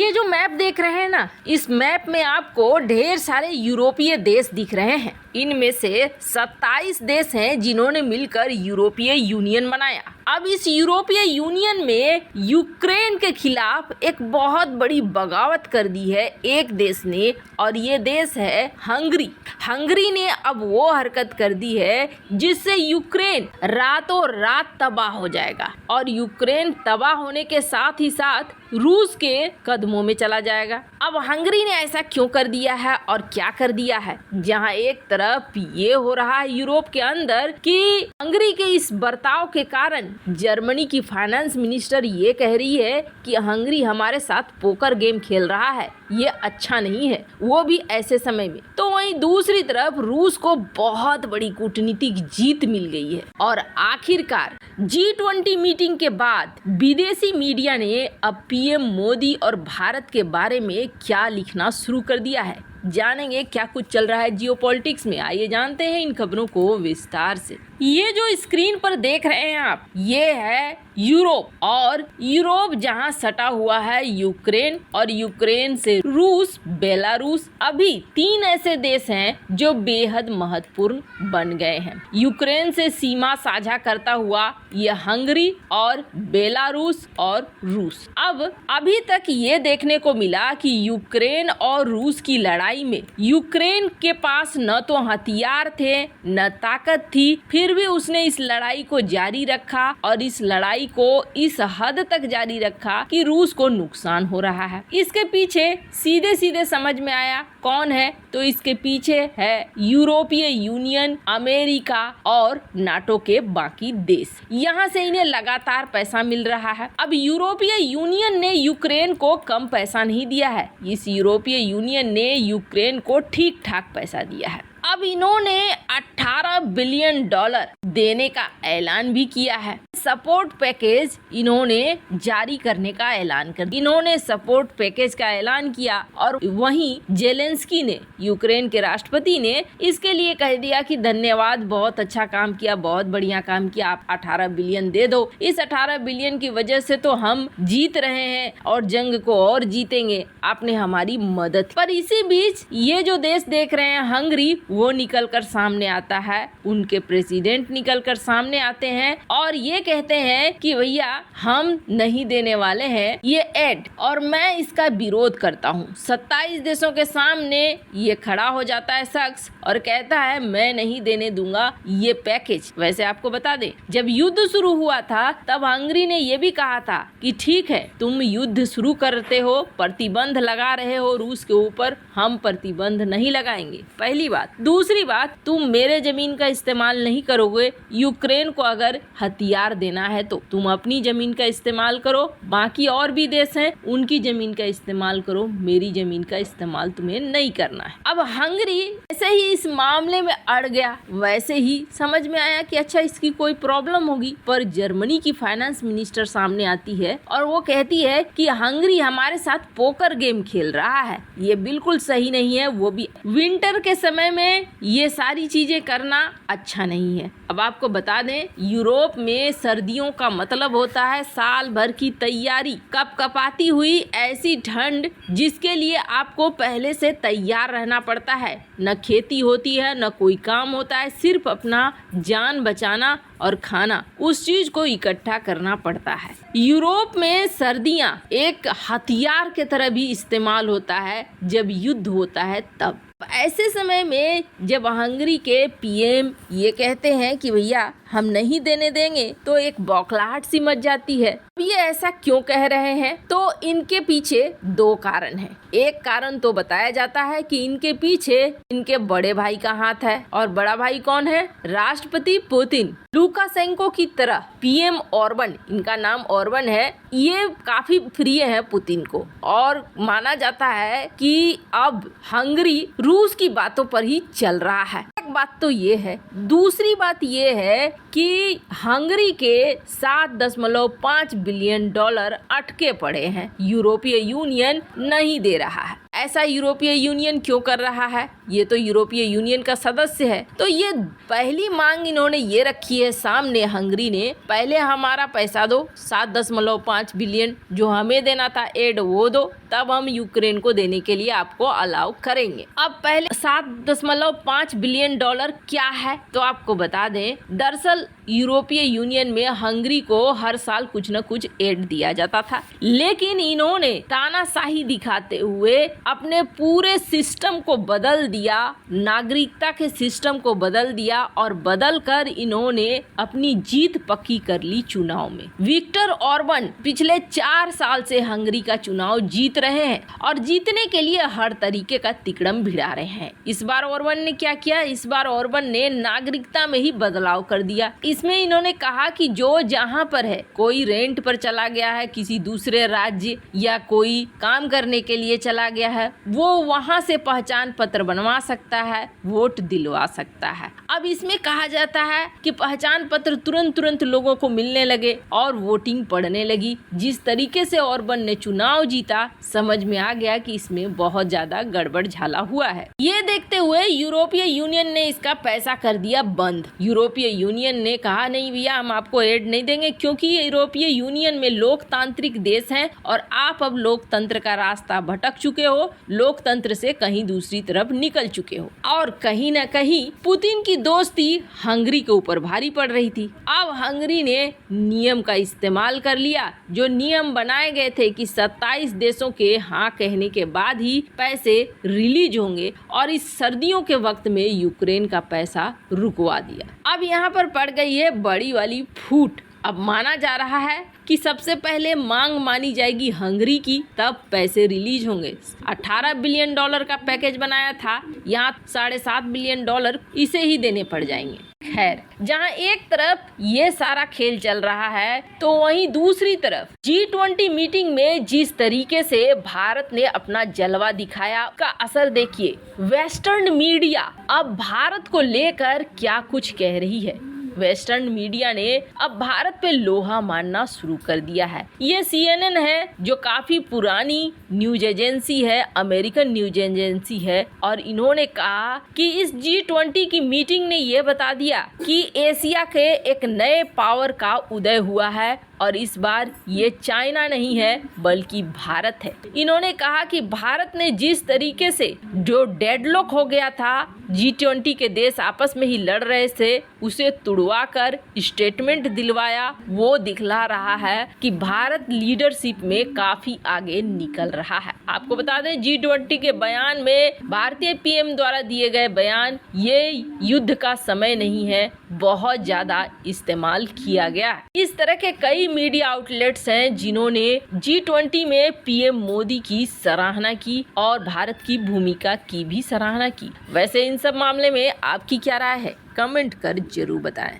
ये जो मैप देख रहे हैं ना, इस मैप में आपको ढेर सारे यूरोपीय देश दिख रहे हैं। इनमें से 27 देश हैं जिन्होंने मिलकर यूरोपीय यूनियन बनाया। अब इस यूरोपीय यूनियन में यूक्रेन के खिलाफ एक बहुत बड़ी बगावत कर दी है एक देश ने, और ये देश है हंगरी। हंगरी ने अब वो हरकत कर दी है जिससे यूक्रेन रातों रात तबाह हो जाएगा, और यूक्रेन तबाह होने के साथ ही साथ रूस के कदमों में चला जाएगा। अब हंगरी ने ऐसा क्यों कर दिया है और क्या कर दिया है? जहां एक तरफ ये हो रहा है यूरोप के अंदर कि हंगरी के इस बर्ताव के कारण जर्मनी की फाइनेंस मिनिस्टर ये कह रही है कि हंगरी हमारे साथ पोकर गेम खेल रहा है, ये अच्छा नहीं है, वो भी ऐसे समय में। तो वहीं दूसरी तरफ रूस को बहुत बड़ी कूटनीतिक जीत मिल गई है, और आखिरकार G20 मीटिंग के बाद विदेशी मीडिया ने अब पीएम मोदी और भारत के बारे में क्या लिखना शुरू कर दिया है। जानेंगे क्या कुछ चल रहा है जियोपॉलिटिक्स में। आइए जानते हैं इन खबरों को विस्तार से। ये जो स्क्रीन पर देख रहे हैं आप, ये है यूरोप, और यूरोप जहां सटा हुआ है यूक्रेन, और यूक्रेन से रूस, बेलारूस। अभी 3 ऐसे देश हैं जो बेहद महत्वपूर्ण बन गए हैं। यूक्रेन से सीमा साझा करता हुआ ये हंगरी और बेलारूस और रूस। अब अभी तक ये देखने को मिला कि यूक्रेन और रूस की लड़ाई में यूक्रेन के पास न तो हथियार थे न ताकत थी, फिर भी उसने इस लड़ाई को जारी रखा, और इस लड़ाई को इस हद तक जारी रखा कि रूस को नुकसान हो रहा है। इसके पीछे सीधे सीधे समझ में आया कौन है, तो इसके पीछे है यूरोपीय यूनियन, अमेरिका और नाटो के बाकी देश। यहाँ से इन्हें लगातार पैसा मिल रहा है। अब यूरोपीय यूनियन ने यूक्रेन को कम पैसा नहीं दिया है, इस यूरोपीय यूनियन ने यूक्रेन को ठीक ठाक पैसा दिया है। अब इन्होंने $18 बिलियन देने का ऐलान भी किया है। सपोर्ट पैकेज इन्होंने जारी करने का ऐलान कर दिया। इन्होंने सपोर्ट पैकेज का ऐलान किया, और वहीं जेलेंस्की ने, यूक्रेन के राष्ट्रपति ने, इसके लिए कह दिया कि धन्यवाद, बहुत अच्छा काम किया, बहुत बढ़िया काम किया, आप 18 बिलियन दे दो। इस 18 बिलियन की वजह से तो हम जीत रहे हैं और जंग को और जीतेंगे, आपने हमारी मदद। पर इसी बीच ये जो देश देख रहे हैं हंगरी, वो निकल कर सामने आता है, उनके प्रेसिडेंट निकल कर सामने आते हैं और ये कहते हैं कि भैया हम नहीं देने वाले हैं ये एड, और मैं इसका विरोध करता हूँ। 27 देशों के सामने ये खड़ा हो जाता है शख्स और कहता है मैं नहीं देने दूंगा ये पैकेज। वैसे आपको बता दें, जब युद्ध शुरू हुआ था तब हंगरी ने ये भी कहा था कि ठीक है, तुम युद्ध शुरू करते हो, प्रतिबंध लगा रहे हो रूस के ऊपर, हम प्रतिबंध नहीं लगाएंगे, पहली बात। दूसरी बात, तुम मेरे जमीन का इस्तेमाल नहीं करोगे, यूक्रेन को अगर हथियार देना है तो तुम अपनी जमीन का इस्तेमाल करो, बाकी और भी देश हैं उनकी जमीन का इस्तेमाल करो, मेरी जमीन का इस्तेमाल तुम्हें नहीं करना है। अब हंगरी ऐसे ही इस मामले में अड़ गया, वैसे ही समझ में आया कि अच्छा इसकी कोई प्रॉब्लम होगी, पर जर्मनी की फाइनेंस मिनिस्टर सामने आती है और वो कहती है कि हंगरी हमारे साथ पोकर गेम खेल रहा है, ये बिल्कुल सही नहीं है, वो भी विंटर के समय में ये सारी चीजें करना अच्छा नहीं है। अब आपको बता दें, यूरोप में सर्दियों का मतलब होता है साल भर की तैयारी, कपकपाती हुई ऐसी ठंड जिसके लिए आपको पहले से तैयार रहना पड़ता है। न खेती होती है, न कोई काम होता है, सिर्फ अपना जान बचाना और खाना, उस चीज को इकट्ठा करना पड़ता है। यूरोप में सर्दियां एक हथियार के तरह भी इस्तेमाल होता है जब युद्ध होता है तब। ऐसे समय में जब हंगरी के पीएम ये कहते हैं कि भैया हम नहीं देने देंगे, तो एक बौखलाहट सी मच जाती है। ये ऐसा क्यों कह रहे हैं? तो इनके पीछे 2 कारण हैं। एक कारण तो बताया जाता है कि इनके पीछे इनके बड़े भाई का हाथ है, और बड़ा भाई कौन है? राष्ट्रपति पुतिन। लुकाशेंको की तरह पीएम ऑर्बन, इनका नाम ऑर्बन है, ये काफी प्रिय है पुतिन को, और माना जाता है कि अब हंगरी रूस की बातों पर ही चल रहा है। एक बात तो ये है। दूसरी बात ये है कि हंगरी के 7.5 बिलियन डॉलर अटके पड़े हैं, यूरोपीय यूनियन नहीं दे रहा है। ऐसा यूरोपीय यूनियन क्यों कर रहा है? ये तो यूरोपीय यूनियन का सदस्य है। तो ये पहली मांग इन्होंने ये रखी है सामने हंगरी ने, पहले हमारा पैसा दो 7.5 बिलियन जो हमें देना था एड वो दो, तब हम यूक्रेन को देने के लिए आपको अलाउ करेंगे। अब पहले 7.5 बिलियन डॉलर क्या है तो आपको बता दें, दरअसल यूरोपीय यूनियन में हंगरी को हर साल कुछ न कुछ एड दिया जाता था, लेकिन इन्होंने तानाशाही दिखाते हुए अपने पूरे सिस्टम को बदल दिया, नागरिकता के सिस्टम को बदल दिया और बदल कर इन्होंने अपनी जीत पक्की कर ली चुनाव में। विक्टर ऑर्बन पिछले 4 साल से हंगरी का चुनाव जीत रहे हैं और जीतने के लिए हर तरीके का तिकड़म भिड़ा रहे हैं। इस बार ऑर्बन ने क्या किया? इस बार ऑर्बन ने नागरिकता में ही बदलाव कर दिया। इसमें इन्होंने कहा कि जो जहां पर है, कोई रेंट पर चला गया है किसी दूसरे राज्य या कोई काम करने के लिए चला गया है, वो वहां से पहचान पत्र बनवा सकता है, वोट दिलवा सकता है। अब इसमें कहा जाता है कि पहचान पत्र तुरंत लोगों को मिलने लगे और वोटिंग पड़ने लगी। जिस तरीके से ऑर्बन ने चुनाव जीता, समझ में आ गया कि इसमें बहुत ज्यादा गड़बड़ झाला हुआ है। ये देखते हुए यूरोपीय यूनियन ने इसका पैसा कर दिया बंद। यूरोपीय यूनियन ने कहा नहीं भैया, हम आपको एड नहीं देंगे, क्योंकि यूरोपीय यूनियन में लोकतांत्रिक देश हैं और आप अब लोकतंत्र का रास्ता भटक चुके हो, लोकतंत्र से कहीं दूसरी तरफ निकल चुके हो। और कहीं न कहीं पुतिन की दोस्ती हंगरी के ऊपर भारी पड़ रही थी। अब हंगरी ने नियम का इस्तेमाल कर लिया। जो नियम बनाए गए थे कि 27 देशों के हाँ कहने के बाद ही पैसे रिलीज होंगे, और इस सर्दियों के वक्त में यूक्रेन का पैसा रुकवा दिया। अब यहाँ पर पड़ गई है बड़ी वाली फूट। अब माना जा रहा है कि सबसे पहले मांग मानी जाएगी हंगरी की, तब पैसे रिलीज होंगे। 18 बिलियन डॉलर का पैकेज बनाया था, यहाँ 7.5 बिलियन डॉलर इसे ही देने पड़ जाएंगे। खैर, जहां एक तरफ ये सारा खेल चल रहा है, तो वहीं दूसरी तरफ G20 मीटिंग में जिस तरीके से भारत ने अपना जलवा दिखाया, का असर देखिए। वेस्टर्न मीडिया अब भारत को लेकर क्या कुछ कह रही है। वेस्टर्न मीडिया ने अब भारत पे लोहा मारना शुरू कर दिया है। ये CNN है जो काफी पुरानी न्यूज एजेंसी है, अमेरिकन न्यूज एजेंसी है, और इन्होंने कहा कि इस G20 की मीटिंग ने ये बता दिया कि एशिया के एक नए पावर का उदय हुआ है और इस बार ये चाइना नहीं है बल्कि भारत है। इन्होंने कहा कि भारत ने जिस तरीके से जो डेडलॉक हो गया था, G20 के देश आपस में ही लड़ रहे थे, उसे तुड़वा कर स्टेटमेंट दिलवाया, वो दिखला रहा है कि भारत लीडरशिप में काफी आगे निकल रहा है। आपको बता दें, G20 के बयान में भारतीय PM द्वारा दिए गए बयान, ये युद्ध का समय नहीं है, बहुत ज्यादा इस्तेमाल किया गया है। इस तरह के कई मीडिया आउटलेट्स हैं जिन्होंने G20 में PM मोदी की सराहना की और भारत की भूमिका की भी सराहना की। वैसे इन सब मामले में आपकी क्या राय है? कमेंट कर जरूर बताएं।